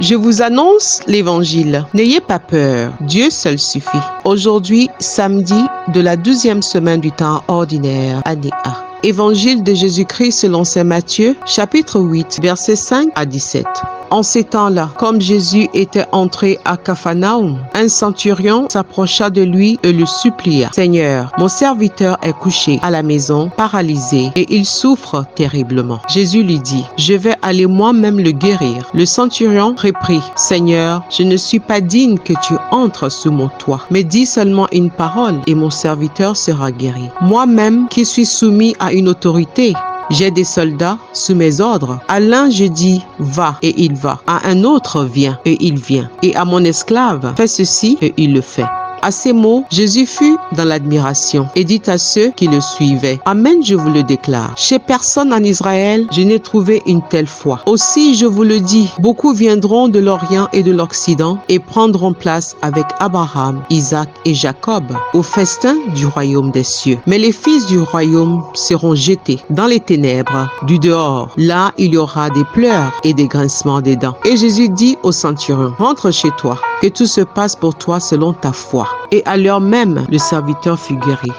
Je vous annonce l'Évangile. N'ayez pas peur, Dieu seul suffit. Aujourd'hui, samedi de la 12e semaine du temps ordinaire, année A. Évangile de Jésus-Christ selon saint Matthieu, chapitre 8, versets 5 à 17. En ces temps-là, comme Jésus était entré à Capharnaüm, un centurion s'approcha de lui et le supplia. « Seigneur, mon serviteur est couché à la maison, paralysé, et il souffre terriblement. » Jésus lui dit, « Je vais aller moi-même le guérir. » Le centurion reprit, « Seigneur, je ne suis pas digne que tu entres sous mon toit, mais dis seulement une parole et mon serviteur sera guéri. Moi-même qui suis soumis à une autorité, j'ai des soldats sous mes ordres. À l'un je dis va et il va. À un autre viens et il vient. Et à mon esclave fais ceci et il le fait. À ces mots, Jésus fut dans l'admiration et dit à ceux qui le suivaient, « Amen, je vous le déclare. Chez personne en Israël, je n'ai trouvé une telle foi. Aussi, je vous le dis, beaucoup viendront de l'Orient et de l'Occident et prendront place avec Abraham, Isaac et Jacob au festin du royaume des cieux. Mais les fils du royaume seront jetés dans les ténèbres du dehors. Là, il y aura des pleurs et des grincements des dents. » Et Jésus dit au centurion, « Rentre chez toi, que tout se passe pour toi selon ta foi. » Et à l'heure même, le serviteur fut guéri.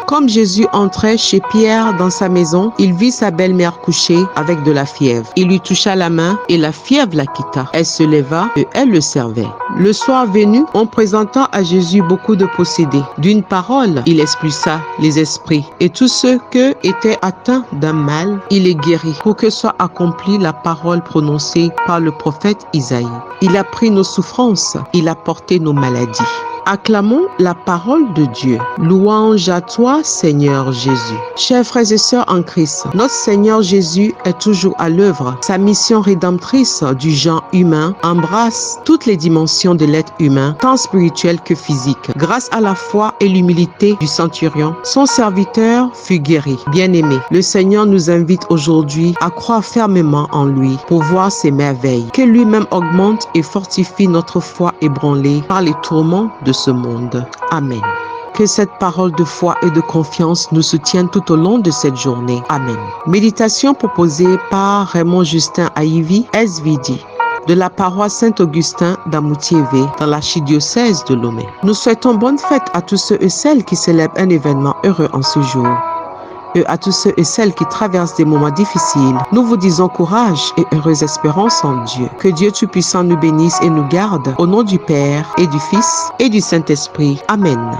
Comme Jésus entrait chez Pierre dans sa maison, il vit sa belle-mère couchée avec de la fièvre. Il lui toucha la main et la fièvre la quitta. Elle se leva et elle le servait. Le soir venu, en présentant à Jésus beaucoup de possédés, d'une parole, il expulsa les esprits et tous ceux qui étaient atteints d'un mal, il les guérit pour que soit accomplie la parole prononcée par le prophète Isaïe. Il a pris nos souffrances, il a porté nos maladies. Acclamons la parole de Dieu. Louange à toi, Seigneur Jésus. Chers frères et sœurs en Christ, notre Seigneur Jésus est toujours à l'œuvre. Sa mission rédemptrice du genre humain embrasse toutes les dimensions de l'être humain, tant spirituel que physique. Grâce à la foi et l'humilité du centurion, son serviteur fut guéri. Bien-aimé, le Seigneur nous invite aujourd'hui à croire fermement en lui pour voir ses merveilles. Que lui-même augmente et fortifie notre foi ébranlée par les tourments de ce monde. Amen. Que cette parole de foi et de confiance nous soutienne tout au long de cette journée. Amen. Méditation proposée par Raymond Justin Aivi, SVD, de la paroisse Saint-Augustin d'Amoutiévé, dans l'archidiocèse de Lomé. Nous souhaitons bonne fête à tous ceux et celles qui célèbrent un événement heureux en ce jour. Et à tous ceux et celles qui traversent des moments difficiles, nous vous disons courage et heureuse espérance en Dieu. Que Dieu Tout-Puissant nous bénisse et nous garde, au nom du Père et du Fils et du Saint-Esprit. Amen.